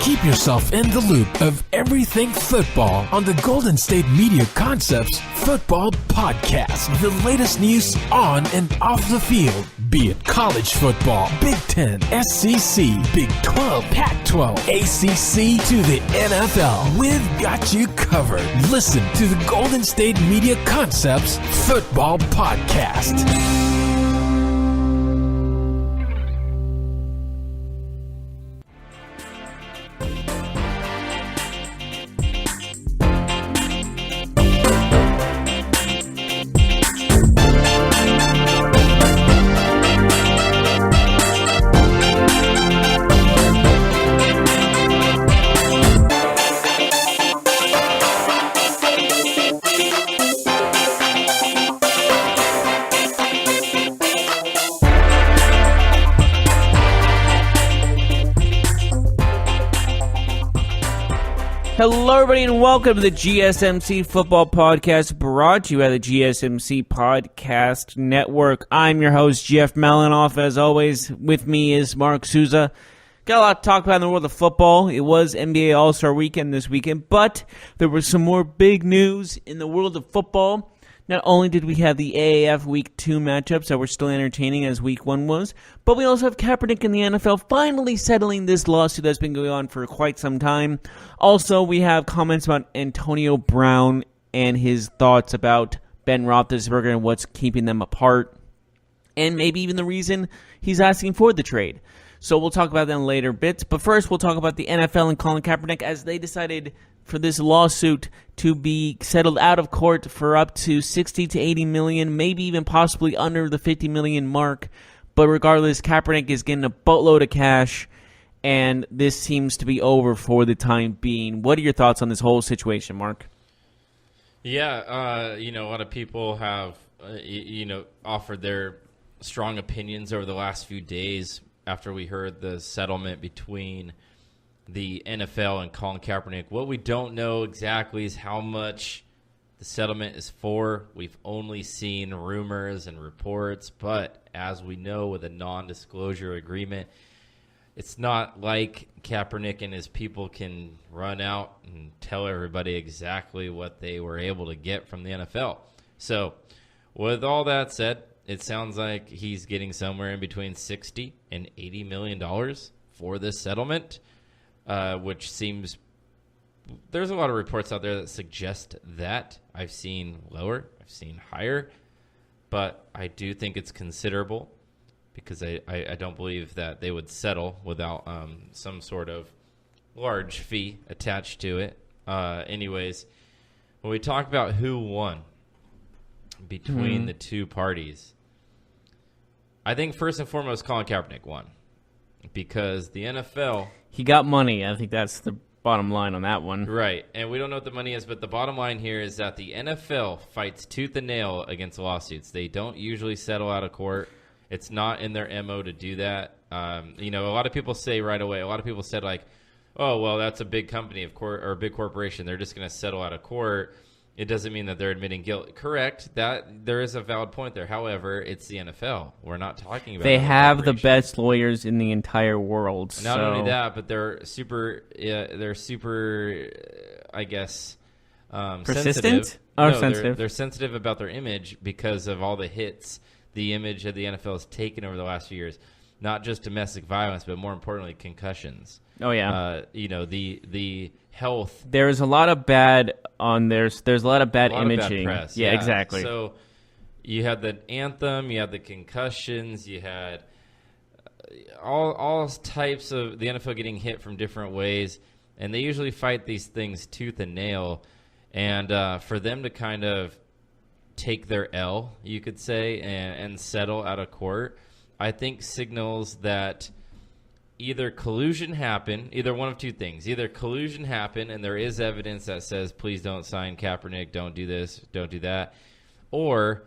Keep yourself in the loop of everything football on the Golden State Media Concepts Football Podcast. The latest news on and off the field, be it college football, Big Ten, SEC, Big 12, Pac-12, ACC to the NFL. We've got you covered. Listen to the Golden State Media Concepts Football Podcast. Hello, everybody, and welcome to the GSMC Football Podcast, brought to you by the GSMC Podcast Network. I'm your host, Jeff Malinoff. As always, with me is Mark Souza. Got a lot to talk about in the world of football. It was NBA All-Star Weekend this weekend, but there was some more big news in the world of football. Not only did we have the AAF Week 2 matchups that were still entertaining as Week 1 was, but we also have Kaepernick in the NFL finally settling this lawsuit that's been going on for quite some time. Also, we have comments about Antonio Brown and his thoughts about Ben Roethlisberger and what's keeping them apart, and maybe even the reason he's asking for the trade. So we'll talk about that in later bits, but first we'll talk about the NFL and Colin Kaepernick as they decided for this lawsuit to be settled out of court for up to 60 to 80 million, maybe even possibly under the 50 million mark. But regardless, Kaepernick is getting a boatload of cash, and this seems to be over for the time being. What are your thoughts on this whole situation, Mark? Yeah, a lot of people have, offered their strong opinions over the last few days after we heard the settlement between the NFL and Colin Kaepernick. What we don't know exactly is how much the settlement is for. We've only seen rumors and reports, but as we know with a non-disclosure agreement, it's not like Kaepernick and his people can run out and tell everybody exactly what they were able to get from the NFL. So with all that said, it sounds like he's getting somewhere in between $60 and $80 million for this settlement. Which seems, there's a lot of reports out there that suggest that. I've seen lower, I've seen higher, but I do think it's considerable because I don't believe that they would settle without some sort of large fee attached to it. Anyways, when we talk about who won between the two parties, I think first and foremost Colin Kaepernick won because the NFL... He got money. I think that's the bottom line on that one. Right. And we don't know what the money is, but the bottom line here is that the NFL fights tooth and nail against lawsuits. They don't usually settle out of court. It's not in their MO to do that. A lot of people say right away, a lot of people said like, oh, well, that's a big company or a big corporation. They're just going to settle out of court. It doesn't mean that they're admitting guilt. Correct. That there is a valid point there. However, it's the NFL. We're not talking about. They have the best lawyers in the entire world. Not only that, but they're super. I guess. Persistent. Sensitive. Sensitive. They're sensitive about their image because of all the hits the image of the NFL has taken over the last few years. Not just domestic violence, but more importantly, concussions. Oh yeah. The health. There's a lot of bad on there's a lot of bad imaging. Bad press. Yeah, exactly. So you had the anthem, you had the concussions, you had all types of the NFL getting hit from different ways, and they usually fight these things tooth and nail. And for them to kind of take their L, you could say, and settle out of court, I think signals that either collusion happened, either one of two things. Either collusion happened and there is evidence that says, please don't sign Kaepernick, don't do this, don't do that. Or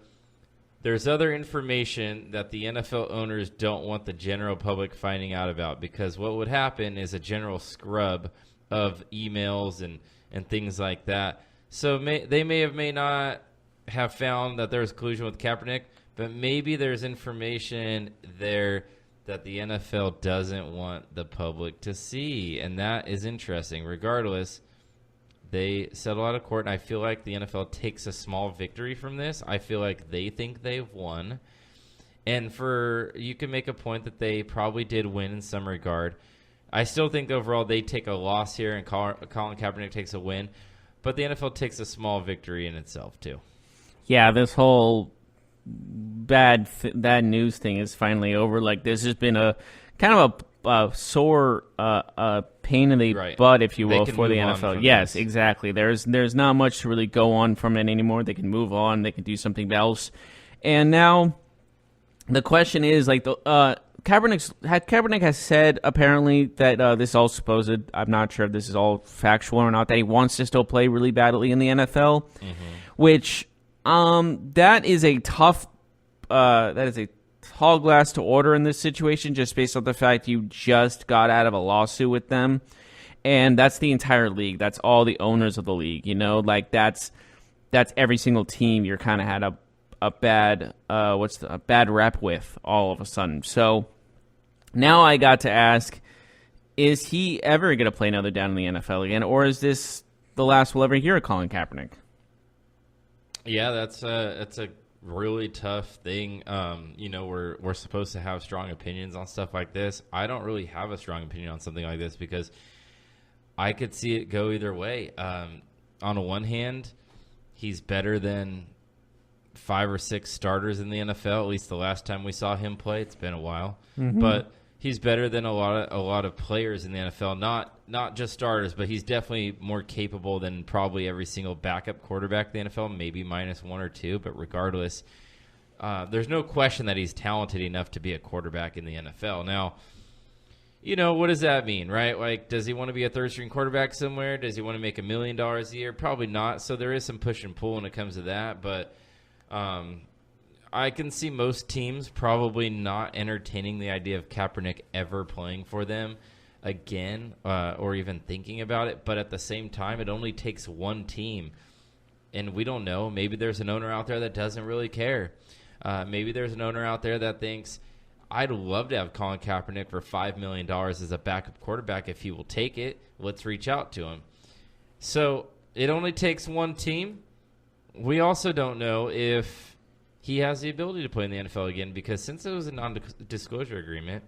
there's other information that the NFL owners don't want the general public finding out about, because what would happen is a general scrub of emails and things like that. So they may not have found that there was collusion with Kaepernick, but maybe there's information there that the NFL doesn't want the public to see, and that is interesting. Regardless, they settle out of court, and I feel like the NFL takes a small victory from this. I feel like they think they've won. And you can make a point that they probably did win in some regard. I still think overall they take a loss here, and Colin Kaepernick takes a win. But the NFL takes a small victory in itself, too. Yeah, this whole bad news thing is finally over. Like, there's just been a kind of a sore pain in the butt, if you will, for the NFL. Yes, exactly. There's not much to really go on from it anymore. They can move on. They can do something else. And now the question is, like, Kaepernick has said apparently that this is all supposed. I'm not sure if this is all factual or not, that he wants to still play really badly in the NFL, which that is a tall glass to order in this situation, just based on the fact you just got out of a lawsuit with them, and that's the entire league. That's all the owners of the league. You know, like that's every single team you're kind of had a bad rep with all of a sudden. So now I got to ask, is he ever going to play another down in the NFL again, or is this the last we'll ever hear of Colin Kaepernick? Yeah, that's a really tough thing. We're supposed to have strong opinions on stuff like this. I don't really have a strong opinion on something like this because I could see it go either way. On the one hand, he's better than 5 or 6 starters in the NFL. At least the last time we saw him play, it's been a while. But he's better than a lot of players in the NFL. Not just starters, but he's definitely more capable than probably every single backup quarterback in the NFL, maybe minus 1 or 2. But regardless, there's no question that he's talented enough to be a quarterback in the NFL. Now, what does that mean, right? Like, does he want to be a third-string quarterback somewhere? Does he want to make $1 million a year? Probably not. So there is some push and pull when it comes to that. But I can see most teams probably not entertaining the idea of Kaepernick ever playing for them again, or even thinking about it. But at the same time, it only takes one team, and we don't know. Maybe there's an owner out there that doesn't really care. Maybe there's an owner out there that thinks, I'd love to have Colin Kaepernick for $5 million as a backup quarterback. If he will take it, let's reach out to him. So it only takes one team. We also don't know if he has the ability to play in the NFL again, because since it was a non-disclosure agreement,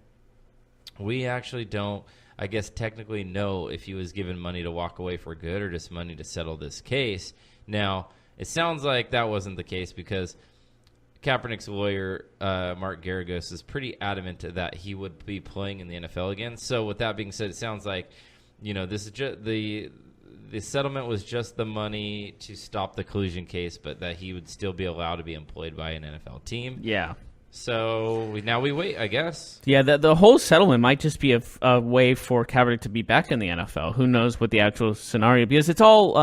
we actually don't, I guess, technically know if he was given money to walk away for good or just money to settle this case. Now, it sounds like that wasn't the case because Kaepernick's lawyer, Mark Garagos, is pretty adamant that he would be playing in the NFL again. So with that being said, it sounds like, this is just the settlement was just the money to stop the collusion case, but that he would still be allowed to be employed by an NFL team. Yeah. So now we wait, I guess. Yeah, the whole settlement might just be a way for Kaepernick to be back in the NFL. Who knows what the actual scenario, because it's all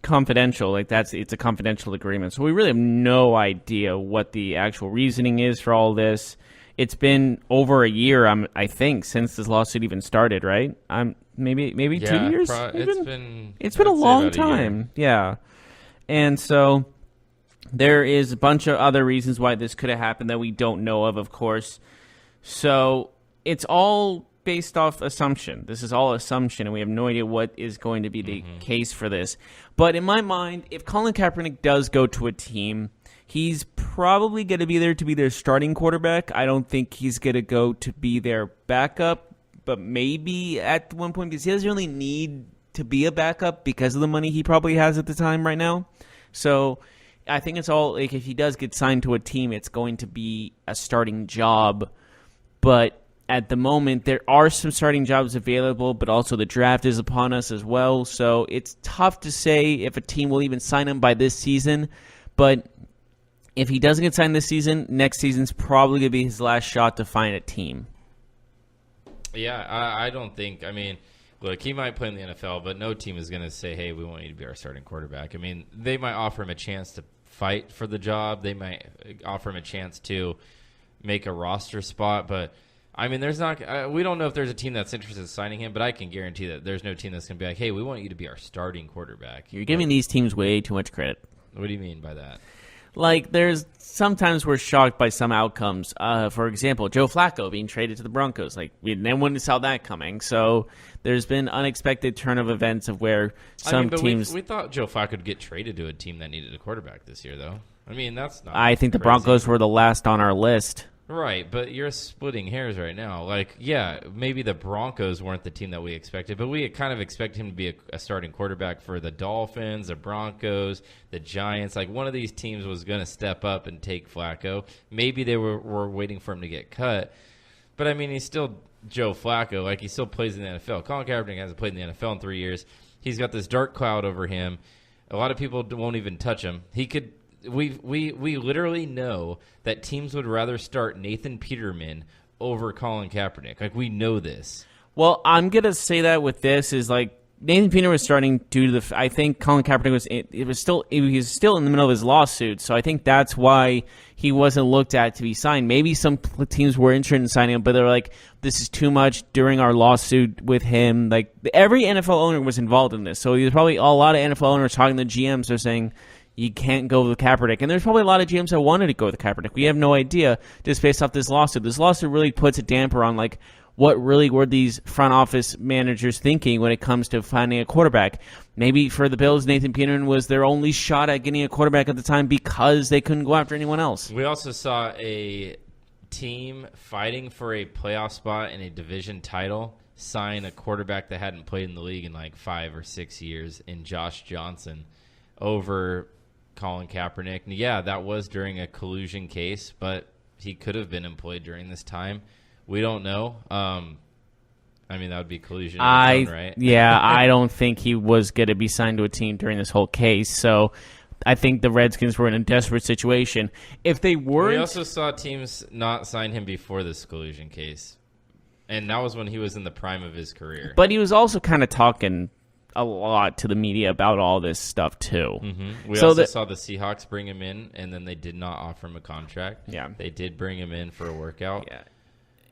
confidential. Like it's a confidential agreement, so we really have no idea what the actual reasoning is for all this. It's been over a year, I think, since this lawsuit even started, right? Maybe 2 years. It's been a long time. Yeah, and so there is a bunch of other reasons why this could have happened that we don't know of course. So it's all based off assumption. This is all assumption, and we have no idea what is going to be the case for this. But in my mind, if Colin Kaepernick does go to a team, he's probably going to be there to be their starting quarterback. I don't think he's going to go to be their backup, but maybe at one point, because he doesn't really need to be a backup because of the money he probably has at the time right now. So I think it's all, like, if he does get signed to a team, it's going to be a starting job. But at the moment, there are some starting jobs available, but also the draft is upon us as well. So it's tough to say if a team will even sign him by this season. But if he doesn't get signed this season, next season's probably going to be his last shot to find a team. Yeah, I don't think, look, he might play in the NFL, but no team is going to say, hey, we want you to be our starting quarterback. They might offer him a chance to fight for the job. They might offer him a chance to make a roster spot, but there's not. We don't know if there's a team that's interested in signing him, but I can guarantee that there's no team that's going to be like, hey, we want you to be our starting quarterback. You're giving these teams way too much credit. What do you mean by that? Like, there's sometimes we're shocked by some outcomes. For example, Joe Flacco being traded to the Broncos. Like, no one saw that coming. So there's been unexpected turn of events of where some teams. We thought Joe Flacco would get traded to a team that needed a quarterback this year, though. I mean, that's not. I think the Broncos were the last on our list. Right, but you're splitting hairs right now. Like, yeah, maybe the Broncos weren't the team that we expected, but we kind of expected him to be a starting quarterback for the Dolphins, the Broncos, the Giants. Like, one of these teams was going to step up and take Flacco. Maybe they were waiting for him to get cut. But, I mean, he's still Joe Flacco. Like, he still plays in the NFL. Colin Kaepernick hasn't played in the NFL in 3 years. He's got this dark cloud over him. A lot of people won't even touch him. He could... We literally know that teams would rather start Nathan Peterman over Colin Kaepernick. Like, we know this. Well, I'm gonna say that with this is like Nathan Peterman was starting due to the. I think Colin Kaepernick was still in the middle of his lawsuit, so I think that's why he wasn't looked at to be signed. Maybe some teams were interested in signing him, but they're like, this is too much during our lawsuit with him. Like, every NFL owner was involved in this, so there's probably a lot of NFL owners talking to GMs are saying, you can't go with Kaepernick. And there's probably a lot of GMs that wanted to go with Kaepernick. We have no idea just based off this lawsuit. This lawsuit really puts a damper on, like, what really were these front office managers thinking when it comes to finding a quarterback. Maybe for the Bills, Nathan Peterman was their only shot at getting a quarterback at the time because they couldn't go after anyone else. We also saw a team fighting for a playoff spot and a division title sign a quarterback that hadn't played in the league in like 5 or 6 years in Josh Johnson over Colin Kaepernick. And yeah, that was during a collusion case, but he could have been employed during this time. We don't know. I mean, that would be collusion, right? Yeah, I don't think he was going to be signed to a team during this whole case. So I think the Redskins were in a desperate situation. If they weren't... We also saw teams not sign him before this collusion case. And that was when he was in the prime of his career. But he was also kind of talking a lot to the media about all this stuff too. Mm-hmm. We also saw the Seahawks bring him in, and then they did not offer him a contract. Yeah, they did bring him in for a workout.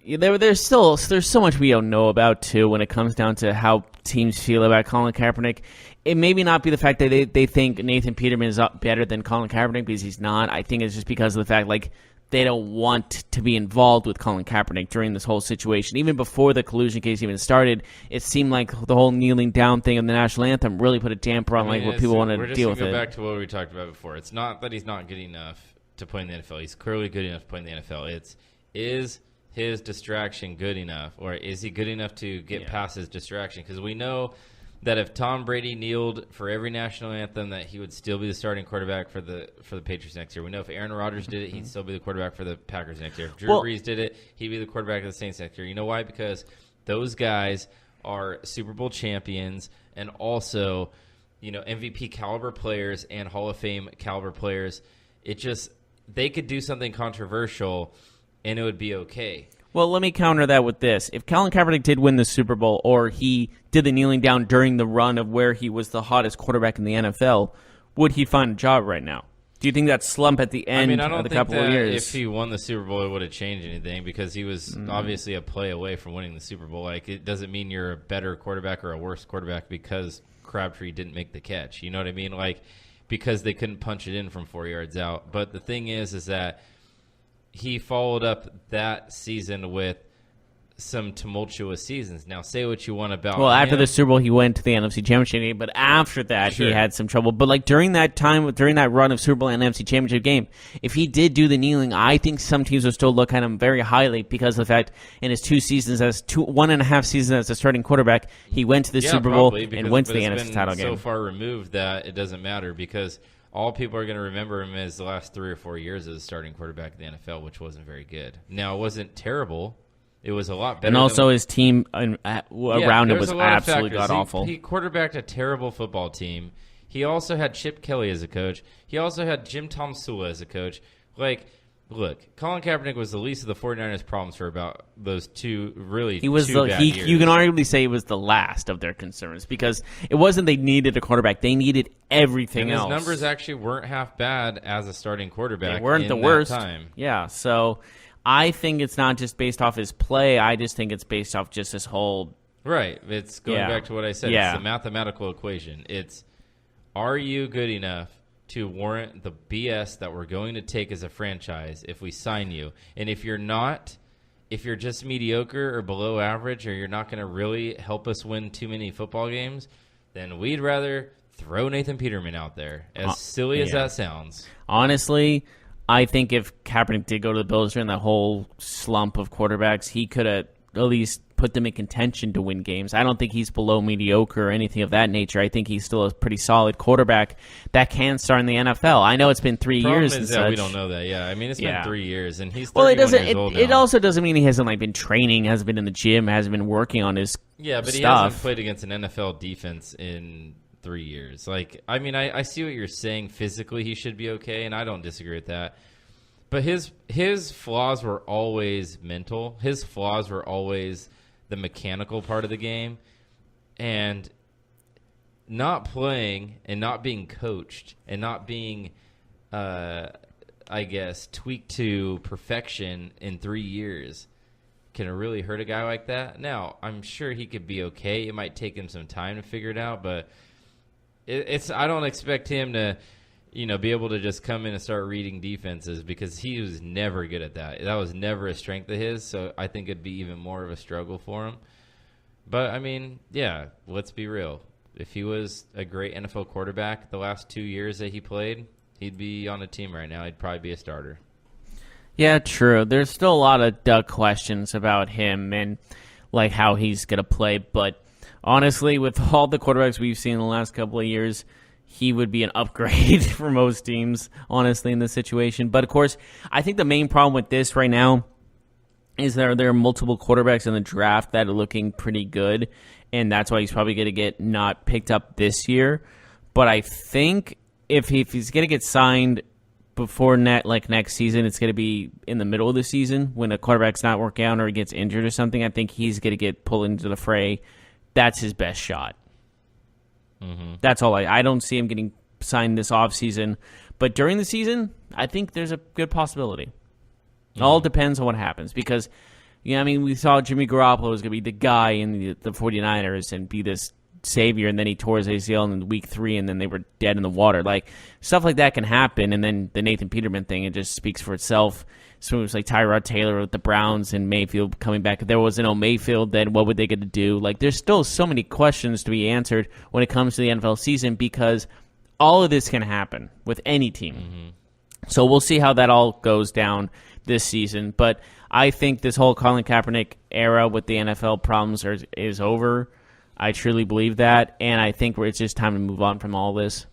Yeah, there's so much we don't know about too when it comes down to how teams feel about Colin Kaepernick. It may not be the fact that they think Nathan Peterman is up better than Colin Kaepernick because he's not. I think it's just because of the fact like they don't want to be involved with Colin Kaepernick during this whole situation. Even before the collusion case even started, it seemed like the whole kneeling down thing of the national anthem really put a damper on what people wanted to deal with. We're just going to go back to what we talked about before. It's not that he's not good enough to play in the NFL. He's clearly good enough to play in the NFL. Is his distraction good enough, or is he good enough to get past his distraction? Because we know that if Tom Brady kneeled for every national anthem, that he would still be the starting quarterback for the Patriots next year. We know if Aaron Rodgers did it, he'd still be the quarterback for the Packers next year. If Drew Brees did it, he'd be the quarterback of the Saints next year. You know why? Because those guys are Super Bowl champions and also, MVP caliber players and Hall of Fame caliber players. They could do something controversial and it would be okay. Well, let me counter that with this. If Colin Kaepernick did win the Super Bowl or he did the kneeling down during the run of where he was the hottest quarterback in the NFL, would he find a job right now? Do you think that slump at the end of the couple of years? If he won the Super Bowl, it would have changed anything because he was obviously a play away from winning the Super Bowl. Like, it doesn't mean you're a better quarterback or a worse quarterback because Crabtree didn't make the catch. You know what I mean? Like, because they couldn't punch it in from 4 yards out. But the thing is that he followed up that season with some tumultuous seasons. Now, say what you want about after the Super Bowl, he went to the NFC Championship game, but after that, he had some trouble. But like during that run of Super Bowl and NFC Championship game, if he did do the kneeling, I think some teams would still look at him very highly because of the fact in his 1.5 seasons as a starting quarterback, he went to the Super Bowl and went to the NFC title game. So far removed that it doesn't matter because all people are going to remember him as the last 3 or 4 years as a starting quarterback in the NFL, which wasn't very good. Now, it wasn't terrible. It was a lot better. And also his team around him was absolutely god-awful. He quarterbacked a terrible football team. He also had Chip Kelly as a coach. He also had Jim Tom Sula as a coach. Like, look, Colin Kaepernick was the least of the 49ers' problems for about those two bad years. You can arguably say he was the last of their concerns because it wasn't they needed a quarterback. They needed everything else. His numbers actually weren't half bad as a starting quarterback. They weren't the worst. Time. Yeah, so I think it's not just based off his play. I just think it's based off just his whole... Right. It's going back to what I said. Yeah. It's the mathematical equation. It's, are you good enough to warrant the BS that we're going to take as a franchise if we sign you. And if you're not, if you're just mediocre or below average, or you're not going to really help us win too many football games, then we'd rather throw Nathan Peterman out there, as silly as that sounds. Honestly, I think if Kaepernick did go to the Bills during that whole slump of quarterbacks, he could have at least put them in contention to win games. I don't think he's below mediocre or anything of that nature. I think he's still a pretty solid quarterback that can start in the NFL. I know it's been 3 years and such. We don't know that. Yeah, I mean, it's been 3 years, and he's 31 years old now. It also doesn't mean he hasn't been training, hasn't been in the gym, hasn't been working on his but stuff. He hasn't played against an NFL defense in 3 years. I see what you're saying. Physically, he should be okay, and I don't disagree with that. But his flaws were always mental. His flaws were always the mechanical part of the game. And not playing and not being coached and not being, tweaked to perfection in 3 years can really hurt a guy like that. Now, I'm sure he could be okay. It might take him some time to figure it out, but I don't expect him to be able to just come in and start reading defenses, because he was never good at that. That was never a strength of his, so I think it'd be even more of a struggle for him. But, let's be real. If he was a great NFL quarterback the last 2 years that he played, he'd be on a team right now. He'd probably be a starter. Yeah, true. There's still a lot of questions about him and how he's going to play. But honestly, with all the quarterbacks we've seen in the last couple of years, he would be an upgrade for most teams, honestly, in this situation. But, of course, I think the main problem with this right now is there are multiple quarterbacks in the draft that are looking pretty good, and that's why he's probably going to get not picked up this year. But I think if he's going to get signed before next season, it's going to be in the middle of the season when a quarterback's not working out or he gets injured or something. I think he's going to get pulled into the fray. That's his best shot. Mm-hmm. That's all. I don't see him getting signed this offseason. But during the season, I think there's a good possibility. Mm-hmm. All depends on what happens. Because, we saw Jimmy Garoppolo was going to be the guy in the 49ers and be this savior, and then he tore his ACL in week 3, and then they were dead in the water. Stuff like that can happen, and then the Nathan Peterman thing, it just speaks for itself. So it was like Tyrod Taylor with the Browns and Mayfield coming back. If there was no Mayfield, then what would they get to do? There's still so many questions to be answered when it comes to the NFL season, because all of this can happen with any team. Mm-hmm. So we'll see how that all goes down this season. But I think this whole Colin Kaepernick era with the NFL problems is over. I truly believe that, and I think it's just time to move on from all this.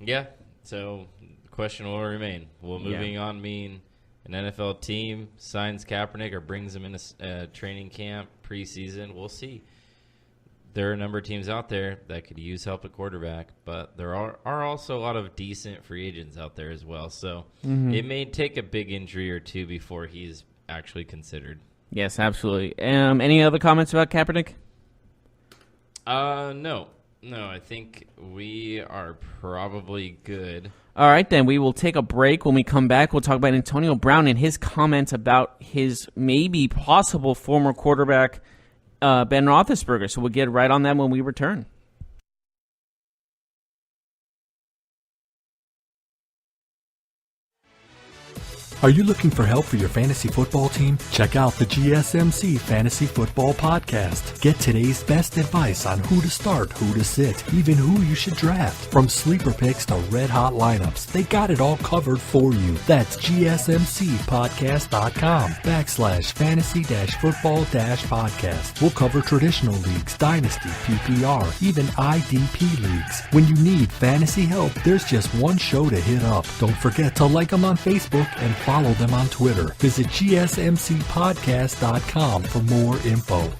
Yeah, so the question will remain. Will moving on mean an NFL team signs Kaepernick or brings him in a training camp preseason? We'll see. There are a number of teams out there that could use help at quarterback, but there are also a lot of decent free agents out there as well. So It may take a big injury or two before he's actually considered. Yes, absolutely. Any other comments about Kaepernick? No, I think we are probably good. All right, then we will take a break. When we come back, we'll talk about Antonio Brown and his comments about his maybe possible former quarterback, Ben Roethlisberger. So we'll get right on that when we return. Are you looking for help for your fantasy football team? Check out the GSMC Fantasy Football Podcast. Get today's best advice on who to start, who to sit, even who you should draft. From sleeper picks to red-hot lineups, they got it all covered for you. That's GSMCpodcast.com/fantasy-football-podcast. We'll cover traditional leagues, dynasty, PPR, even IDP leagues. When you need fantasy help, there's just one show to hit up. Don't forget to like them on Facebook and follow them on Twitter. Visit GSMCpodcast.com for more info.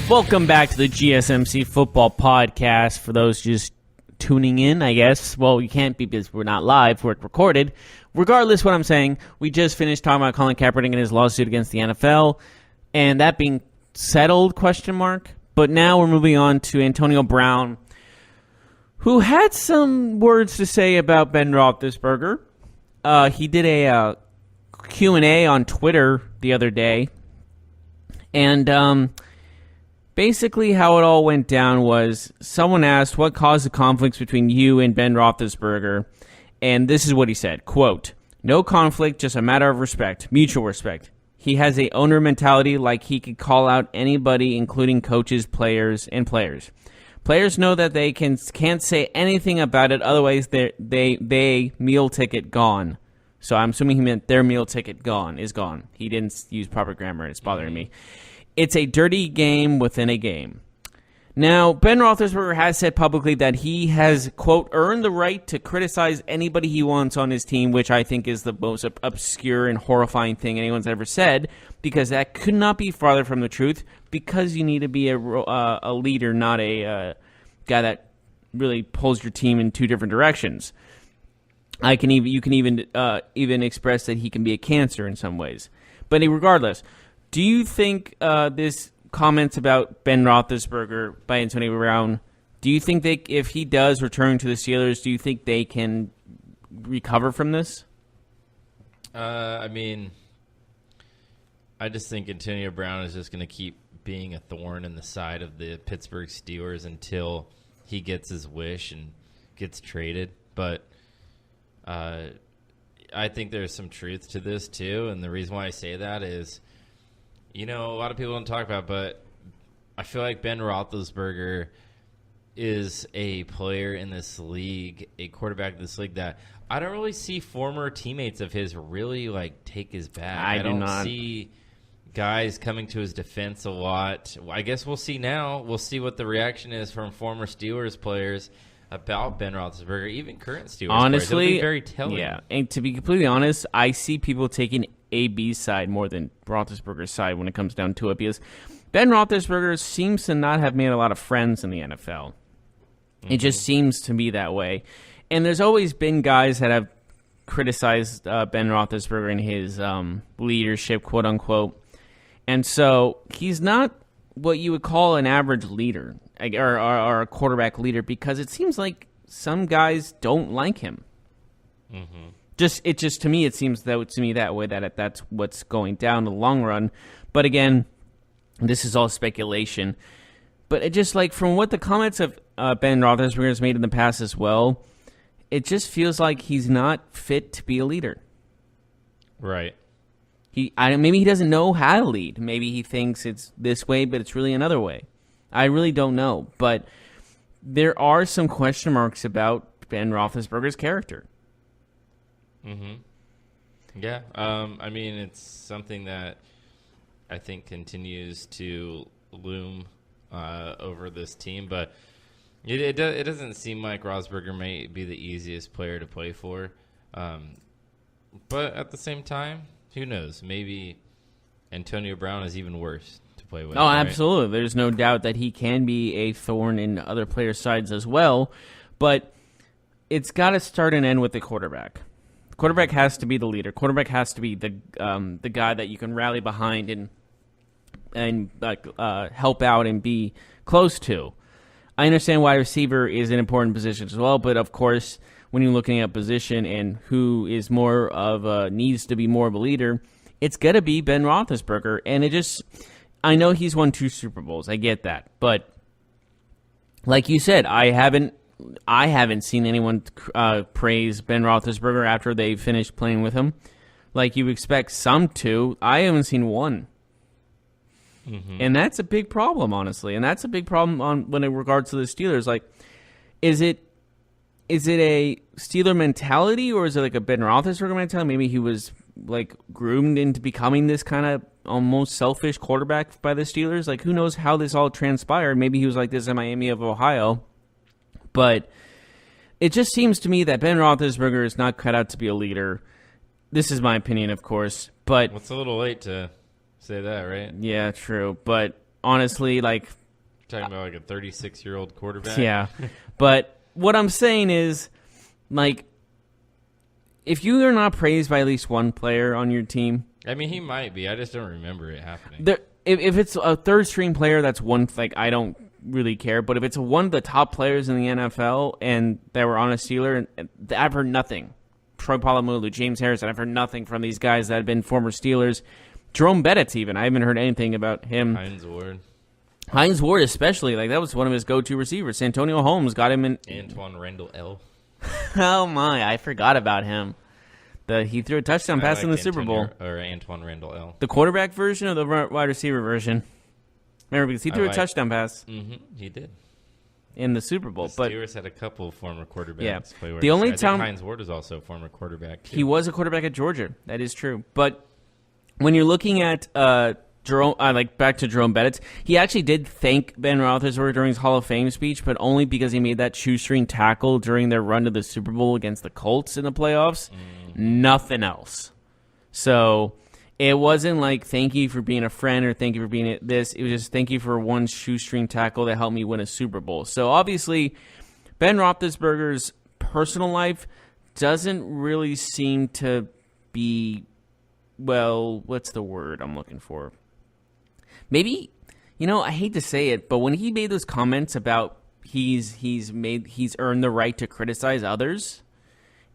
Welcome back to the GSMC Football Podcast. For those just tuning in, I guess. Well, you can't be because we're not live. We're recorded. Regardless what I'm saying, we just finished talking about Colin Kaepernick and his lawsuit against the NFL. And that being settled, question mark. But now we're moving on to Antonio Brown, who had some words to say about Ben Roethlisberger. He did a Q&A on Twitter the other day. And basically how it all went down was someone asked what caused the conflicts between you and Ben Roethlisberger. And this is what he said, quote, "No conflict, just a matter of respect, mutual respect. He has a owner mentality like he could call out anybody, including coaches, players, and players. Players know that they can't say anything about it, otherwise they meal ticket gone." So I'm assuming he meant their meal ticket is gone. He didn't use proper grammar, and it's bothering me. It's a dirty game within a game. Now, Ben Roethlisberger has said publicly that he has, quote, earned the right to criticize anybody he wants on his team, which I think is the most obscure and horrifying thing anyone's ever said, because that could not be farther from the truth, because you need to be a leader, not a guy that really pulls your team in two different directions. You can even express that he can be a cancer in some ways. But regardless, do you think this comments about Ben Roethlisberger by Antonio Brown, do you think if he does return to the Steelers, do you think they can recover from this? I just think Antonio Brown is just going to keep being a thorn in the side of the Pittsburgh Steelers until he gets his wish and gets traded. But I think there's some truth to this too, and the reason why I say that is, a lot of people don't talk about, but I feel like Ben Roethlisberger is a player in this league, a quarterback in this league that I don't really see former teammates of his really take his back. I don't see guys coming to his defense a lot. I guess we'll see now. We'll see what the reaction is from former Steelers players about Ben Roethlisberger, even current Steelers honestly, players. It'll be very telling. Yeah, and to be completely honest, I see people taking AB's side more than Roethlisberger's side when it comes down to it, because Ben Roethlisberger seems to not have made a lot of friends in the NFL. It just seems to be that way. And there's always been guys that have criticized Ben Roethlisberger in his leadership, quote unquote. And so he's not what you would call an average leader or a quarterback leader, because it seems like some guys don't like him. To me, it seems that way, that that's what's going down in the long run. But again, this is all speculation. But it just from what the comments of Ben Roethlisberger has made in the past as well, it just feels like he's not fit to be a leader. Right. Maybe he doesn't know how to lead. Maybe he thinks it's this way, but it's really another way. I really don't know. But there are some question marks about Ben Roethlisberger's character. Yeah. It's something that I think continues to loom over this team, but it doesn't seem like Roethlisberger may be the easiest player to play for. But at the same time, who knows? Maybe Antonio Brown is even worse to play with. Oh, right? Absolutely. There's no doubt that he can be a thorn in other players' sides as well, but it's got to start and end with the quarterback. Quarterback has to be the leader. Quarterback has to be the guy that you can rally behind and help out and be close to. I understand wide receiver is an important position as well, but of course, when you're looking at position and who is more of needs to be more of a leader, it's gonna be Ben Roethlisberger. And I know he's won 2 Super Bowls. I get that, but like you said, I haven't seen anyone praise Ben Roethlisberger after they finished playing with him. Like you expect some to. I haven't seen one. And that's a big problem, honestly. And that's a big problem when in regards to the Steelers. Is it a Steeler mentality, or is it a Ben Roethlisberger mentality? Maybe he was groomed into becoming this kind of almost selfish quarterback by the Steelers. Who knows how this all transpired? Maybe he was like this in Miami of Ohio. But it just seems to me that Ben Roethlisberger is not cut out to be a leader. This is my opinion, of course. But it's a little late to say that, right? Yeah, true. But honestly, Talking about like a 36-year-old quarterback? Yeah. But what I'm saying is, like, if you are not praised by at least one player on your team. I mean, he might be. I just don't remember it happening. If it's a third-string player, that's one, like, I don't really care. But if it's one of the top players in the NFL and they were on a Steeler, I've heard nothing. Troy Polamalu, James Harrison, I've heard nothing from these guys that have been former Steelers. Jerome Bettis, even. I haven't heard anything about him. Hines Ward especially. Like, that was one of his go-to receivers. Antonio Holmes got him in. Antoine Randall L. Oh, my. I forgot about him. He threw a touchdown pass in the Super Bowl. Or Antoine Randall L. The quarterback version or the wide receiver version? Remember, because he threw a touchdown pass. Mm-hmm, he did. In the Super Bowl. The Steelers had a couple of former quarterbacks play with. The only time Hines Ward was also a former quarterback, too. He was a quarterback at Georgia. That is true. But when you're looking at Jerome, back to Jerome Bettis, he actually did thank Ben Roethlisberger during his Hall of Fame speech, but only because he made that shoestring tackle during their run to the Super Bowl against the Colts in the playoffs. Nothing else. So it wasn't like thank you for being a friend or thank you for being this. It was just thank you for one shoestring tackle that helped me win a Super Bowl. So obviously, Ben Roethlisberger's personal life doesn't really seem to be, well, what's the word I'm looking for? Maybe, I hate to say it, but when he made those comments about he's earned the right to criticize others,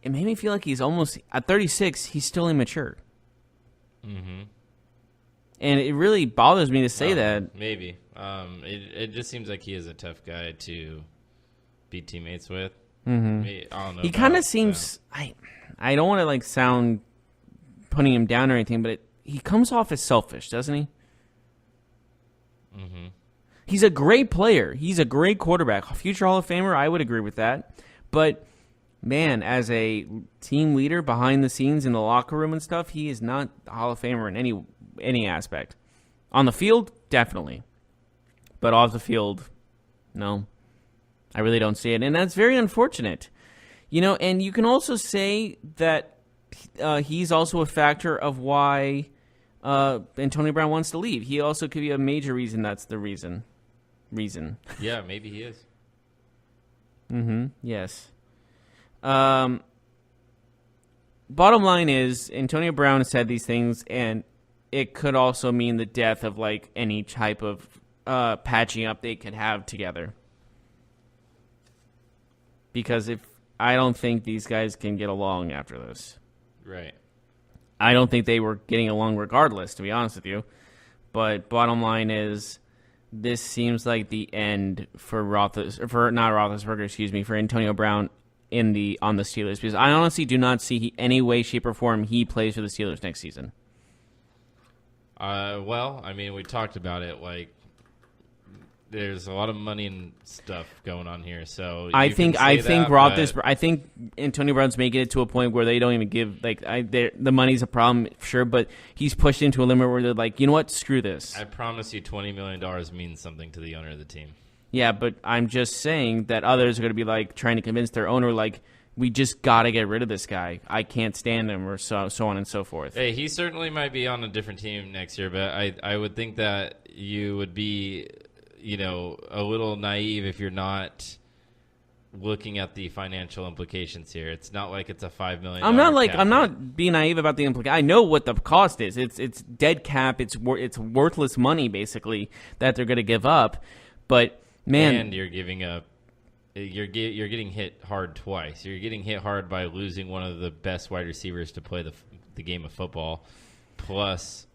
it made me feel like he's almost, at 36, he's still immature. Mm-hmm. And it really bothers me to say that. Maybe. It just seems like he is a tough guy to be teammates with. Mm-hmm. I don't know. He kind of seems, I don't want to sound putting him down or anything, but he comes off as selfish, doesn't he? Mm-hmm. He's a great player. He's a great quarterback. Future Hall of Famer, I would agree with that. But, man, as a team leader behind the scenes in the locker room and stuff, he is not a Hall of Famer in any aspect. On the field, definitely. But off the field, no. I really don't see it. And that's very unfortunate. And you can also say that he's also a factor of why Antonio Brown wants to leave. He also could be a major reason that's the reason. Yeah, maybe he is. Mm-hmm. Yes. Bottom line is, Antonio Brown said these things, and it could also mean the death of any type of patching up they could have together. Because I don't think these guys can get along after this. Right. I don't think they were getting along regardless, to be honest with you. But bottom line is, this seems like the end for Antonio Brown on the Steelers, because I honestly do not see any way, shape, or form he plays for the Steelers next season. Well, I mean, we talked about it. There's a lot of money and stuff going on here, so I think Antonio Brown's making it to a point where they don't even give the money's a problem, sure, but he's pushed into a limit where they're like, you know what, screw this. I promise you, $20 million means something to the owner of the team. Yeah, but I'm just saying that others are going to be trying to convince their owner, we just got to get rid of this guy. I can't stand him, or so on and so forth. Hey, he certainly might be on a different team next year, but I would think that you would be, a little naive if you're not looking at the financial implications here. It's not like it's a $5 million. I'm not being naive about the implication. I know what the cost is. It's dead cap. It's worthless money basically that they're going to give up. But man, and you're giving up. You're getting hit hard twice. You're getting hit hard by losing one of the best wide receivers to play the game of football. Plus,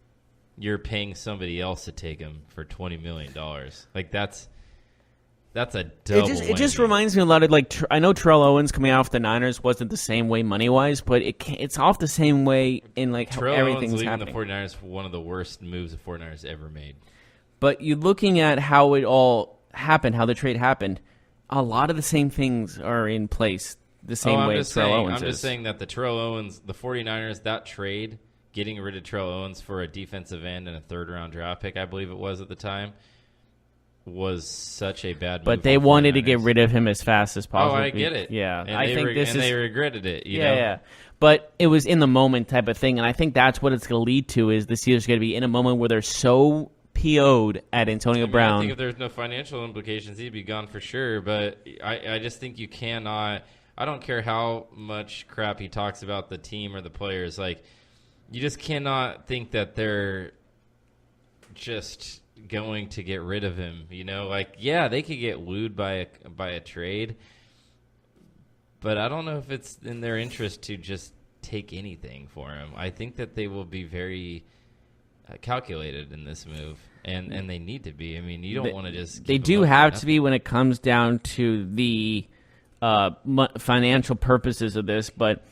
you're paying somebody else to take him for $20 million. That's a double. It just reminds me a lot of I know Terrell Owens coming out of the Niners wasn't the same way money wise, but it's off the same way in how Terrell everything's Owens happening. Leaving the 49ers, one of the worst moves the 49ers ever made. But you're looking at how it all happened, how the trade happened. A lot of the same things are in place the same way Terrell Owens is. I'm just saying that the 49ers, that trade, getting rid of Terrell Owens for a defensive end and a third-round draft pick, I believe it was at the time, was such a bad move. But they wanted to get rid of him as fast as possible. Oh, I get it. Yeah. They regretted it. You know? Yeah. But it was in the moment type of thing, and I think that's what it's going to lead to is the Steelers are going to be in a moment where they're so PO'd at Antonio Brown. I think if there's no financial implications, he'd be gone for sure. But I just think you cannot. I don't care how much crap he talks about the team or the players. Like, you just cannot think that they're just going to get rid of him. You know, like, yeah, they could get wooed by a trade, but I don't know if it's in their interest to just take anything for him. I think that they will be very calculated in this move, and they need to be. I mean, you don't want to just. They do have to be when it comes down to the financial purposes of this, but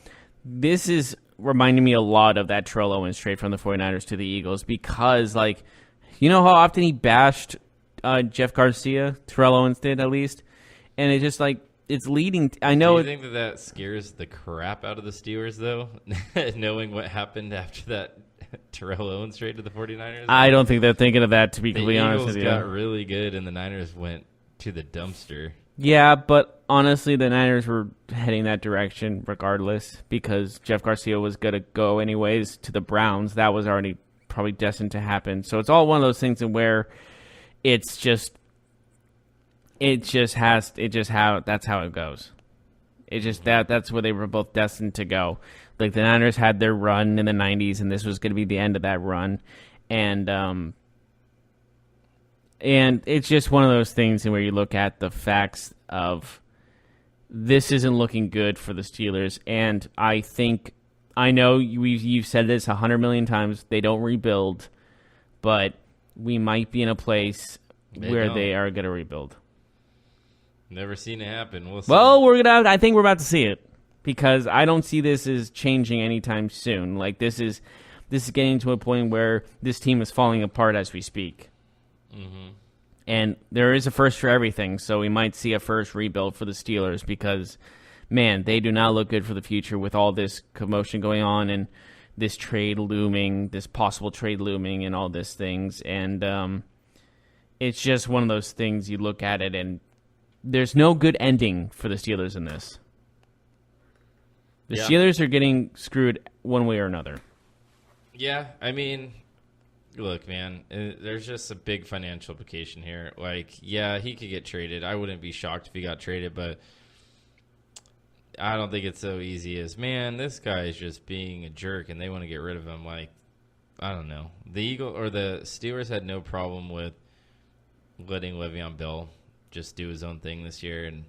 this is reminding me a lot of that Terrell Owens trade from the 49ers to the Eagles, because, like, you know how often he bashed Jeff Garcia, Terrell Owens did at least, and it's just like, it's leading. I know. Do you think that scares the crap out of the Steelers, though, knowing what happened after that Terrell Owens trade to the 49ers? I don't think they're thinking of that, to be completely honest with you. The Eagles got really good, and the Niners went to the dumpster. Yeah, but honestly, the Niners were heading that direction regardless, because Jeff Garcia was going to go anyways to the Browns. That was already probably destined to happen. So it's all one of those things in where it's just that's how it goes. It just that's where they were both destined to go. Like, the Niners had their run in the 90s, and this was going to be the end of that run. And it's just one of those things where you look at the facts of this isn't looking good for the Steelers. And I know you've said this 100 million times, they don't rebuild, but we might be in a place where they are going to rebuild. Never seen it happen. We'll see. Well, I think we're about to see it, because I don't see this as changing anytime soon. Like, this is getting to a point where this team is falling apart as we speak. Mm-hmm. And there is a first for everything, so we might see a first rebuild for the Steelers, because, man, they do not look good for the future with all this commotion going on and this trade looming, this possible trade looming, and all these things. And it's just one of those things, you look at it and there's no good ending for the Steelers in this. The Steelers are getting screwed one way or another. Yeah, I mean, look, man, there's just a big financial implication here. Like, yeah, he could get traded. I wouldn't be shocked if he got traded, but I don't think it's so easy as, man, this guy is just being a jerk and they want to get rid of him. Like, I don't know. The Steelers had no problem with letting Le'Veon Bell just do his own thing this year, and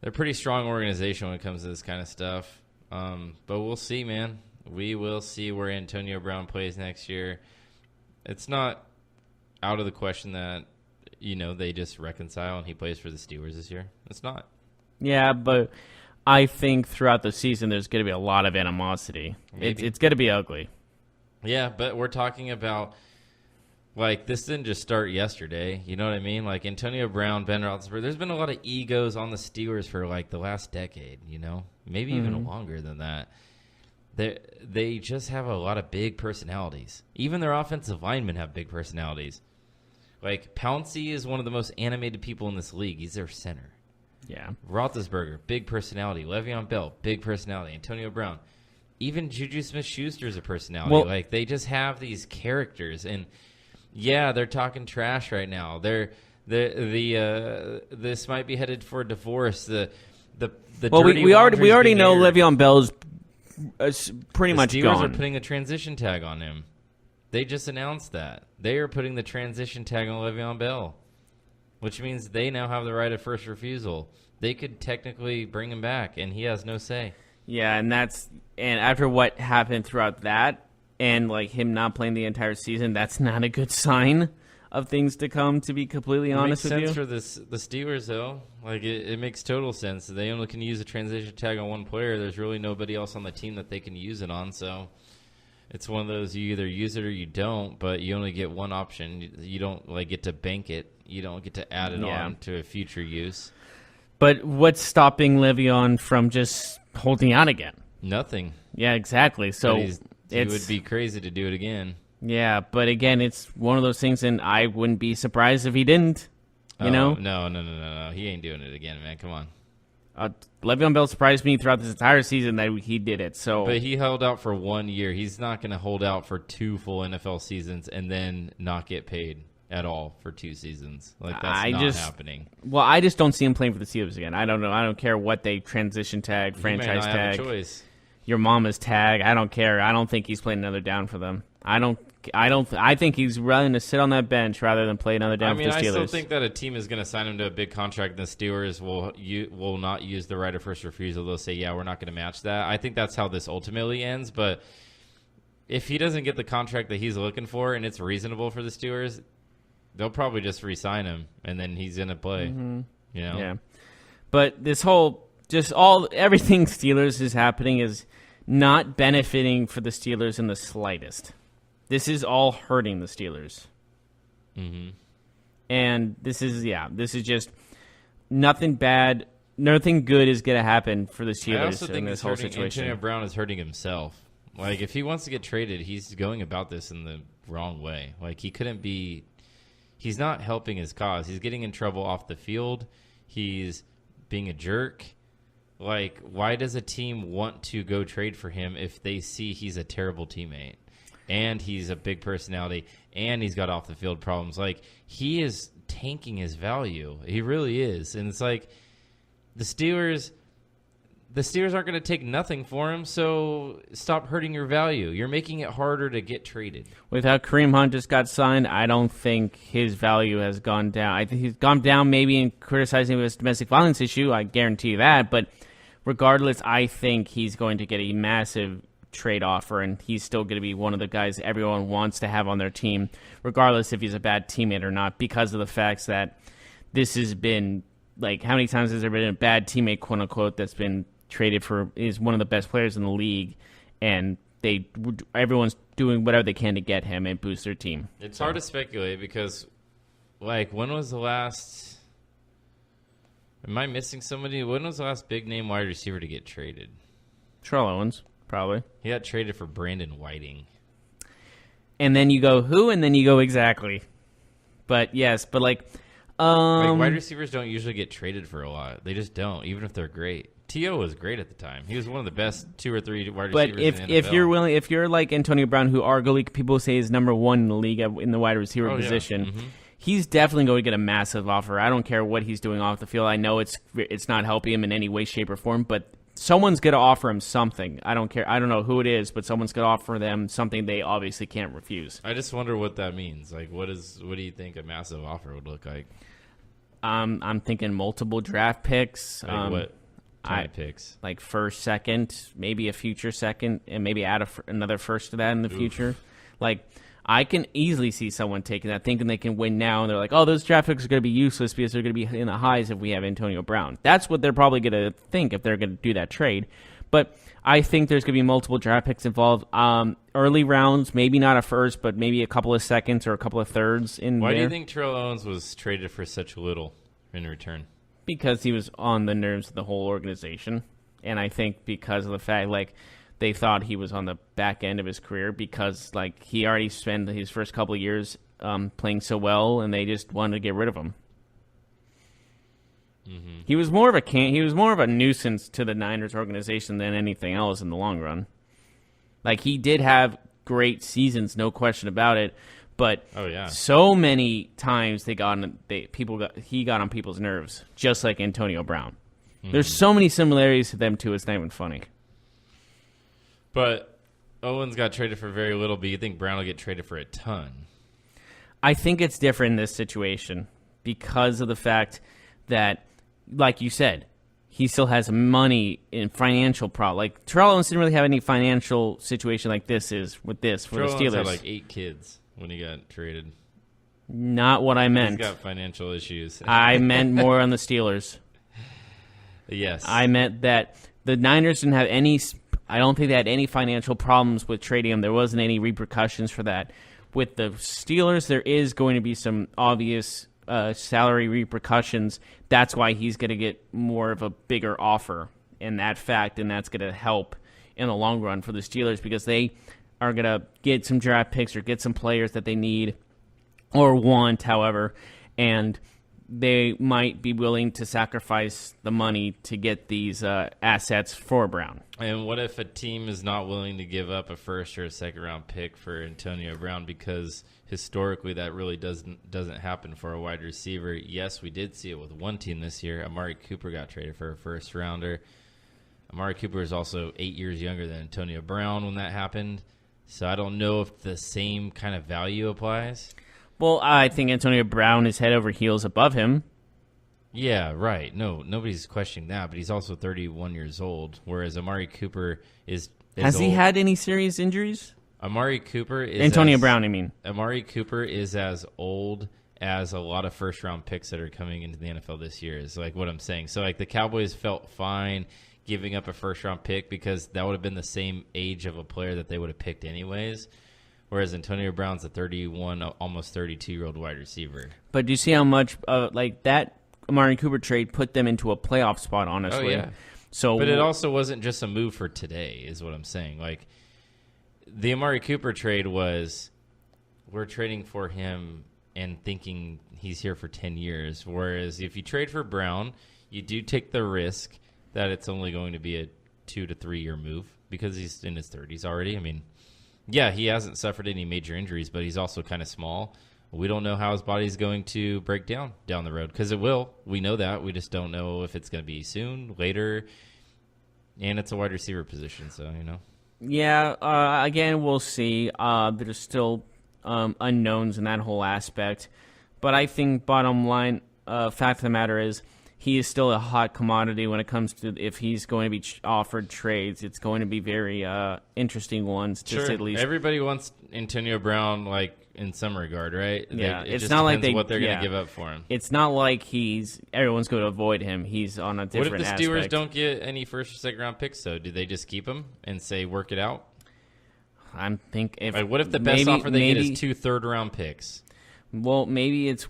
they're a pretty strong organization when it comes to this kind of stuff. But we'll see, man. We will see where Antonio Brown plays next year. It's not out of the question that, they just reconcile and he plays for the Steelers this year. It's not. Yeah, but I think throughout the season there's going to be a lot of animosity. It's going to be ugly. Yeah, but we're talking about, like, this didn't just start yesterday. You know what I mean? Like, Antonio Brown, Ben Roethlisberger, there's been a lot of egos on the Steelers for, like, the last decade, Maybe even longer than that. They just have a lot of big personalities. Even their offensive linemen have big personalities. Like, Pouncey is one of the most animated people in this league. He's their center. Yeah. Roethlisberger, big personality. Le'Veon Bell, big personality. Antonio Brown. Even Juju Smith-Schuster is a personality. Well, like, they just have these characters. And, yeah, they're talking trash right now. This might be headed for a divorce. We already know Le'Veon Bell's pretty much gone. The Steelers are putting a transition tag on him. They just announced that. They are putting the transition tag on Le'Veon Bell, which means they now have the right of first refusal. They could technically bring him back, and he has no say. Yeah, and after what happened throughout that, and like him not playing the entire season, that's not a good sign of things to come, to be completely honest with you. It makes sense for the Steelers, though. Like, it makes total sense. They only can use a transition tag on one player. There's really nobody else on the team that they can use it on, so it's one of those, you either use it or you don't, but you only get one option. You don't, like, get to bank it. You don't get to add it on to a future use. But what's stopping Le'Veon from just holding out again? Nothing. Yeah, exactly. So he would be crazy to do it again. Yeah, but again, it's one of those things, and I wouldn't be surprised if he didn't. You know? No. He ain't doing it again, man. Come on. Le'Veon Bell surprised me throughout this entire season that he did it. But he held out for 1 year. He's not going to hold out for 2 full NFL seasons and then not get paid at all for 2 seasons. Like, that's not happening. Well, I just don't see him playing for the Steelers again. I don't know. I don't care what they transition tag, franchise tag. tag, have a choice. Your mama's tag. I don't care. I don't think he's playing another down for them. I think he's willing to sit on that bench rather than play another down for the Steelers. I still think that a team is going to sign him to a big contract, and the Steelers will not use the right of first refusal. They'll say, yeah, we're not going to match that. I think that's how this ultimately ends, but if he doesn't get the contract that he's looking for and it's reasonable for the Steelers, they'll probably just re-sign him, and then he's going to play. Mm-hmm. You know? Yeah. But this whole, everything Steelers is happening is not benefiting for the Steelers in the slightest. This is all hurting the Steelers. Mm-hmm. And this is just nothing bad, nothing good is going to happen for the Steelers I also think in this whole situation. Antonio Brown is hurting himself. Like, if he wants to get traded, he's going about this in the wrong way. Like, he's not helping his cause. He's getting in trouble off the field. He's being a jerk. Like, why does a team want to go trade for him if they see he's a terrible teammate? And he's a big personality, and he's got off the field problems. Like, he is tanking his value. He really is. And it's like the Steelers aren't going to take nothing for him, so stop hurting your value. You're making it harder to get traded. With how Kareem Hunt just got signed, I don't think his value has gone down. I think he's gone down maybe in criticizing his domestic violence issue. I guarantee you that. But regardless, I think he's going to get a massive trade offer, and he's still going to be one of the guys everyone wants to have on their team, regardless if he's a bad teammate or not, because of the facts that this has been, like, how many times has there been a bad teammate, quote unquote, that's been traded for, is one of the best players in the league, and everyone's doing whatever they can to get him and boost their team. It's hard to speculate because, like, when was the last, am I missing somebody? When was the last big name wide receiver to get traded? Terrell Owens. Probably. He got traded for Brandon Whiting. And then you go, who? And then you go, exactly. But, yes, but like wide receivers don't usually get traded for a lot. They just don't, even if they're great. T.O. was great at the time. He was one of the best 2 or 3 wide receivers in the NFL. If you're like Antonio Brown, who arguably people say is number 1 in the league in the wide receiver position, Mm-hmm. he's definitely going to get a massive offer. I don't care what he's doing off the field. I know it's not helping him in any way, shape, or form, but someone's going to offer him something. I don't care. I don't know who it is, but someone's going to offer them something they obviously can't refuse. I just wonder what that means. Like, what do you think a massive offer would look like? I'm thinking multiple draft picks. Like what? Picks? Like first, second, maybe a future second, and maybe add another first to that in the future. Like, I can easily see someone taking that, thinking they can win now, and they're like, oh, those draft picks are going to be useless because they're going to be in the highs if we have Antonio Brown. That's what they're probably going to think if they're going to do that trade. But I think there's going to be multiple draft picks involved. Early rounds, maybe not a first, but maybe a couple of seconds or a couple of thirds in Why there. do you think Terrell Owens was traded for such little in return? Because he was on the nerves of the whole organization. And I think because of the fact, like, they thought he was on the back end of his career because, like, he already spent his first couple of years playing so well, and they just wanted to get rid of him. Mm-hmm. He was more of a nuisance to the Niners organization than anything else in the long run. Like, he did have great seasons, no question about it, but so many times he got on people's nerves, just like Antonio Brown. Mm-hmm. There's so many similarities to them too. It's not even funny. But Owens got traded for very little, but you think Brown will get traded for a ton? I think it's different in this situation because of the fact that, like you said, he still has money in financial problem. Like, Terrell Owens didn't really have any financial situation like this is with this for Terrell the Steelers. Owens had like 8 kids when he got traded. Not what I meant. He's got financial issues. I meant more on the Steelers. Yes. I meant that the Niners didn't have any. I don't think they had any financial problems with trading him. There wasn't any repercussions for that. With the Steelers, there is going to be some obvious salary repercussions. That's why he's going to get more of a bigger offer in that fact, and that's going to help in the long run for the Steelers because they are going to get some draft picks or get some players that they need or want, however, and they might be willing to sacrifice the money to get these assets for Brown. And what if a team is not willing to give up a first or a second round pick for Antonio Brown, because historically that really doesn't happen for a wide receiver? Yes, we did see it with one team this year. Amari Cooper got traded for a first rounder. Amari Cooper is also 8 years younger than Antonio Brown when that happened. So I don't know if the same kind of value applies. Well, I think Antonio Brown is head over heels above him. Yeah, right. No, nobody's questioning that, but he's also 31 years old, whereas Amari Cooper is Has he old. had any serious injuries? Amari Cooper is Antonio Brown, I mean. Amari Cooper is as old as a lot of first-round picks that are coming into the NFL this year, is like what I'm saying. So, like, the Cowboys felt fine giving up a first-round pick because that would have been the same age of a player that they would have picked anyways. Whereas Antonio Brown's a 31, almost 32-year-old wide receiver. But do you see how much like that Amari Cooper trade put them into a playoff spot, honestly? Oh, yeah. So, but it also wasn't just a move for today, is what I'm saying. Like, the Amari Cooper trade was, we're trading for him and thinking he's here for 10 years. Whereas if you trade for Brown, you do take the risk that it's only going to be a 2 to 3 year move because he's in his 30s already. I mean, yeah, he hasn't suffered any major injuries, but he's also kind of small. We don't know how his body's going to break down the road, because it will. We know that. We just don't know if it's going to be soon, later, and it's a wide receiver position, so, you know. Yeah, again, we'll see. There's still unknowns in that whole aspect. But I think bottom line, fact of the matter is, he is still a hot commodity when it comes to if he's going to be offered trades. It's going to be very interesting ones, to say the least. Everybody wants Antonio Brown, like, in some regard, right? Yeah, it it's just not like depends what they're going to give up for him. It's not like everyone's going to avoid him. He's on a different aspect. What if the Steelers don't get any first or second round picks, though? Do they just keep him and say, work it out? I'm thinking. What if the best offer they get is 2 third-round picks? Well, maybe it's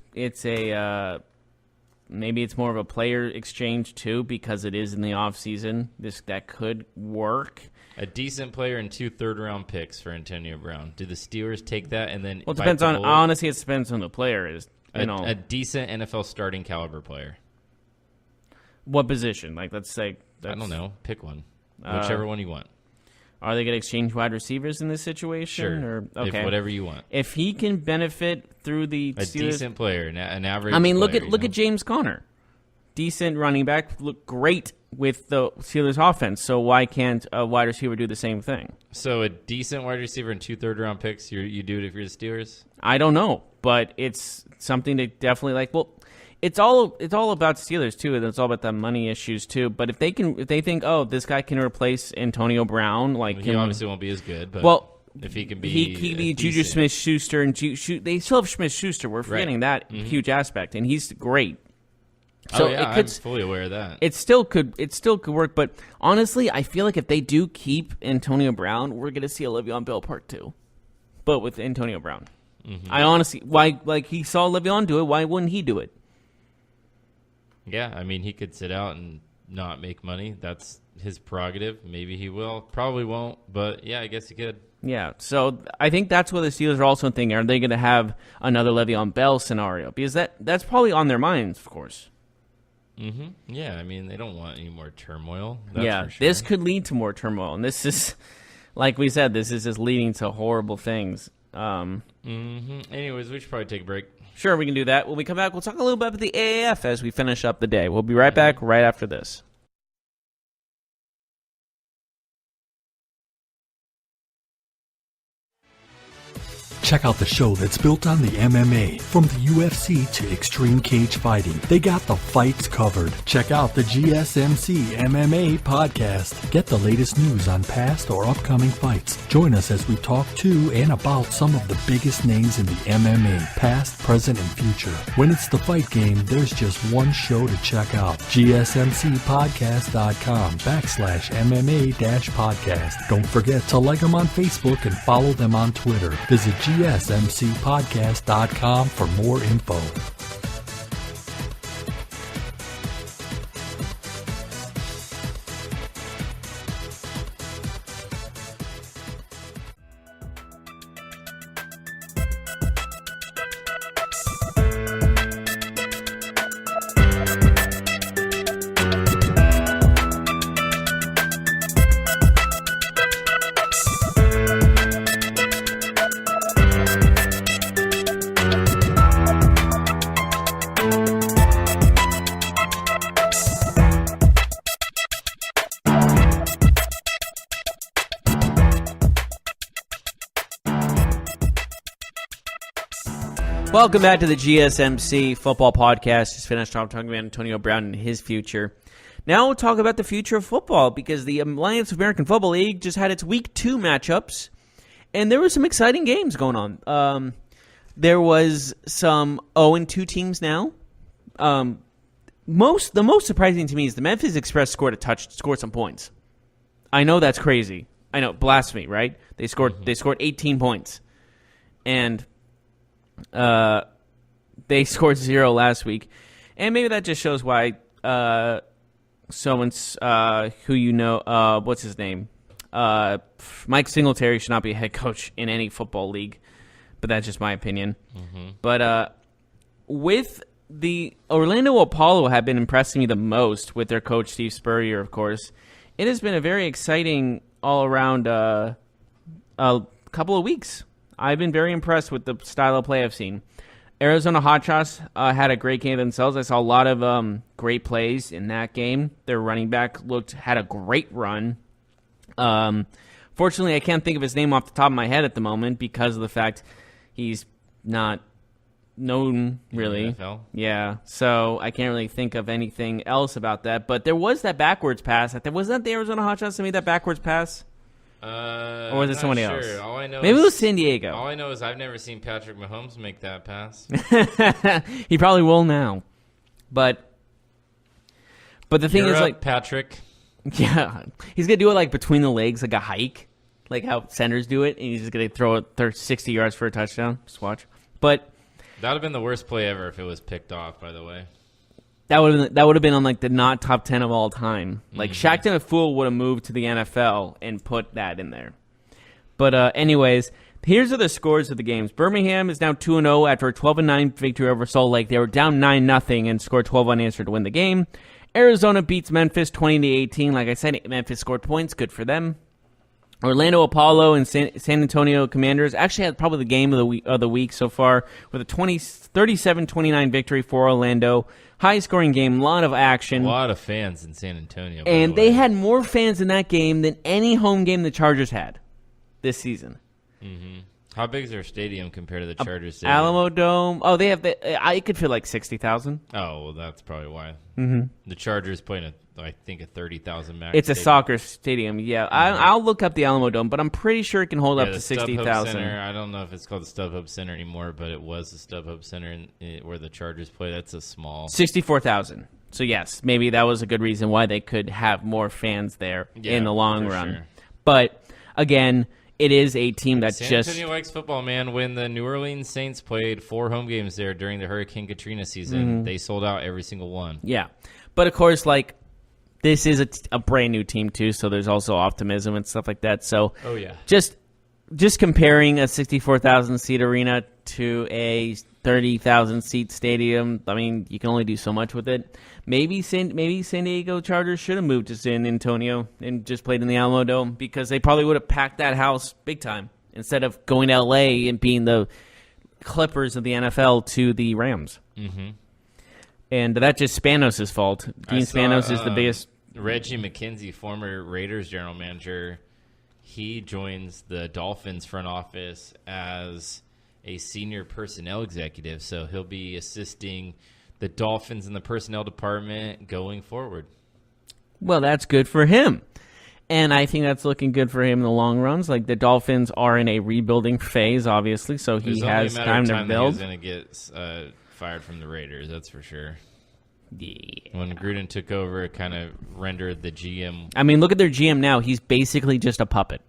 maybe it's more of a player exchange too, because it is in the off season. That could work. A decent player and 2 third-round picks for Antonio Brown. Do the Steelers take that and then? Well, it depends on. Honestly, it depends on the player. Is a decent NFL starting caliber player? What position? Like, let's say. I don't know. Pick one, whichever one you want. Are they going to exchange wide receivers in this situation? Sure. Or, okay. Whatever you want. If he can benefit through the Steelers, decent player, an average. I mean, look player, at James Conner, decent running back, look great with the Steelers offense. So why can't a wide receiver do the same thing? So a decent wide receiver and 2 third-round picks, you do it if you're the Steelers? I don't know, but it's something to definitely like. Well, it's all about Steelers too, and it's all about the money issues too. But if they think, oh, this guy can replace Antonio Brown, like he obviously won't be as good. But if he can be, he can be Juju Smith-Schuster, and they still have Smith-Schuster. We're forgetting that huge aspect, and he's great. So I'm fully aware of that. It still could work, but honestly, I feel like if they do keep Antonio Brown, we're gonna see a Le'Veon Bell Part 2, but with Antonio Brown. Mm-hmm. I honestly, he saw Le'Veon do it, why wouldn't he do it? Yeah, I mean, he could sit out and not make money. That's his prerogative. Maybe he will. Probably won't, but yeah, I guess he could. Yeah, so I think that's what the Steelers are also thinking. Are they going to have another Le'Veon Bell scenario? Because that's probably on their minds, of course. Mm-hmm. Yeah, I mean, they don't want any more turmoil. For sure. This could lead to more turmoil, and this is, like we said, this is just leading to horrible things. Anyways, we should probably take a break. Sure, we can do that. When we come back, we'll talk a little bit about the AAF as we finish up the day. We'll be right back right after this. Check out the show that's built on the MMA. From the UFC to extreme cage fighting, they got the fights covered. Check out the GSMC MMA podcast. Get the latest news on past or upcoming fights. Join us as we talk to and about some of the biggest names in the MMA, past, present, and future. When it's the fight game, there's just one show to check out. GSMCpodcast.com/MMA-podcast. Don't forget to like them on Facebook and follow them on Twitter. Visit GSMCpodcast.com for more info. Welcome back to the GSMC Football Podcast. Just finished off talking about Antonio Brown and his future. Now we'll talk about the future of football because the Alliance of American Football League just had its Week 2 matchups, and there were some exciting games going on. There was some 0-2 teams now. The most surprising to me is the Memphis Express scored some points. I know that's crazy. I know, blasphemy, right? They scored 18 points, and they scored 0 last week, and maybe that just shows why someone's who you know, what's his name? Mike Singletary should not be a head coach in any football league, but that's just my opinion. But with the Orlando Apollo have been impressing me the most with their coach Steve Spurrier, of course. It has been a very exciting all-around a couple of weeks. I've been very impressed with the style of play I've seen. Arizona Hotshots had a great game themselves. I saw a lot of great plays in that game. Their running back had a great run. Fortunately, I can't think of his name off the top of my head at the moment because of the fact he's not known, really. NFL? Yeah, so I can't really think of anything else about that. But there was that backwards pass. Was that the Arizona Hotshots that made that backwards pass? Or was it somebody else? All I know Maybe it was San Diego. All I know is I've never seen Patrick Mahomes make that pass. He probably will now. But the thing is, like, Patrick. Yeah, he's going to do it like between the legs, like a hike, like how centers do it, and he's just going to throw it 60 yards for a touchdown. Just watch. But that would have been the worst play ever if it was picked off, by the way. That would have been on like the not top 10 of all time. Like Shaqtin' a Fool would have moved to the NFL and put that in there. But anyways, here's the scores of the games. Birmingham is now 2-0 after a 12-9 victory over Salt Lake. They were down 9-0 and scored 12 unanswered to win the game. Arizona beats Memphis 20-18. Like I said, Memphis scored points. Good for them. Orlando Apollo and San Antonio Commanders actually had probably the game of the week so far with a 37-29 victory for Orlando. High-scoring game, a lot of action. A lot of fans in San Antonio. And they had more fans in that game than any home game the Chargers had this season. Mm-hmm. How big is their stadium compared to the Chargers stadium? Alamo Dome. Oh, they have I could feel like 60,000. Oh, well, that's probably why. Mm-hmm. The Chargers playing I think a 30,000 max. It's a stadium. Soccer stadium, yeah. Mm-hmm. I'll look up the Alamo Dome, but I'm pretty sure it can hold up to 60,000. I don't know if it's called the StubHub Center anymore, but it was the StubHub Center where the Chargers play. That's a small 64,000. So yes, maybe that was a good reason why they could have more fans there in the long run. Sure. But again, it is a team that San Antonio likes football, man. When the New Orleans Saints played 4 home games there during the Hurricane Katrina season, they sold out every single one. Yeah, but of course, like, this is a brand new team too, so there's also optimism and stuff like that. So, just comparing a 64,000 seat arena to a 30,000 seat stadium, I mean, you can only do so much with it. Maybe San Diego Chargers should have moved to San Antonio and just played in the Alamo Dome because they probably would have packed that house big time instead of going to L.A. and being the Clippers of the NFL to the Rams. Mm-hmm. And that's just Spanos' fault. Dean Spanos is the biggest. Reggie McKenzie, former Raiders general manager, he joins the Dolphins front office as a senior personnel executive. So he'll be assisting the Dolphins in the personnel department going forward. Well, that's good for him. And I think that's looking good for him in the long runs. Like, the Dolphins are in a rebuilding phase, obviously, so he has time to build. He's going to get fired from the Raiders, that's for sure. Yeah. When Gruden took over, it kind of rendered the GM. I mean, look at their GM now. He's basically just a puppet.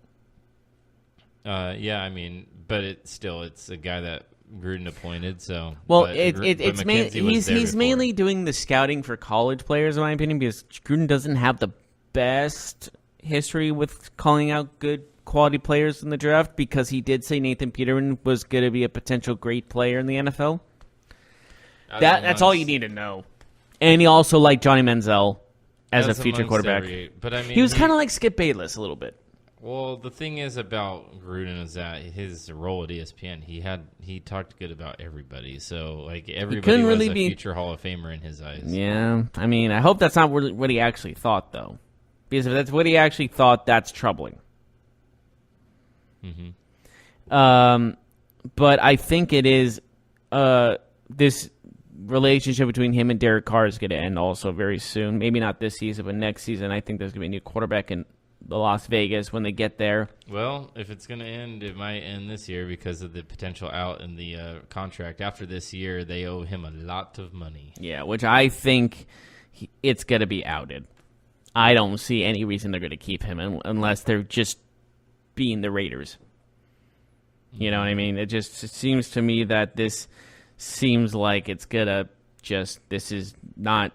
Yeah, I mean, but it's a guy that Gruden appointed. So, well, he's mainly doing the scouting for college players, in my opinion, because Gruden doesn't have the best history with calling out good quality players in the draft. Because he did say Nathan Peterman was going to be a potential great player in the NFL. That's all you need to know. And he also liked Johnny Manziel as a future quarterback. But I mean, he was kind of like Skip Bayless a little bit. Well, the thing is about Gruden is that his role at ESPN, he talked good about everybody. So, like, everybody was a future Hall of Famer in his eyes. Yeah, I mean, I hope that's not what he actually thought, though. Because if that's what he actually thought, that's troubling. Mm-hmm. But I think it is this relationship between him and Derek Carr is going to end also very soon. Maybe not this season, but next season. I think there's going to be a new quarterback in Las Vegas when they get there. Well, if it's going to end, it might end this year because of the potential out in the contract. After this year, they owe him a lot of money. Yeah, which I think it's going to be outed. I don't see any reason they're going to keep him unless they're just being the Raiders. You know what I mean? It seems to me that this seems like it's going to this is not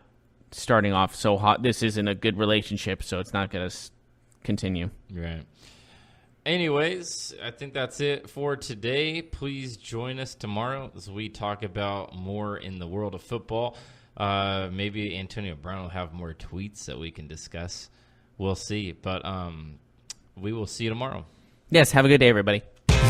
starting off so hot. This isn't a good relationship, so it's not going to continue. Right. Anyways, I think that's it for today. Please join us tomorrow as we talk about more in the world of football. Maybe Antonio Brown will have more tweets that we can discuss. We'll see. But we will see you tomorrow. Yes, have a good day, everybody.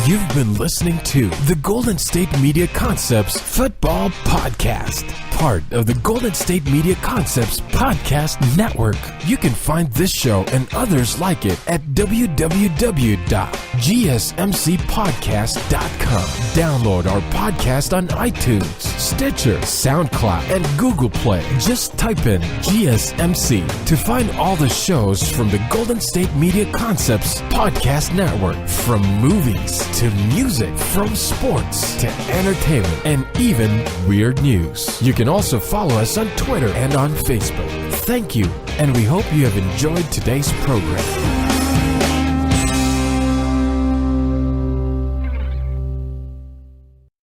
You've been listening to the Golden State Media Concepts Football Podcast, part of the Golden State Media Concepts Podcast Network. You can find this show and others like it at www.gsmcpodcast.com. Download our podcast on iTunes, Stitcher, SoundCloud, and Google Play. Just type in GSMC to find all the shows from the Golden State Media Concepts Podcast Network, from movies to music, from sports to entertainment, and even weird news. You can also follow us on Twitter and on Facebook. Thank you, and we hope you have enjoyed today's program.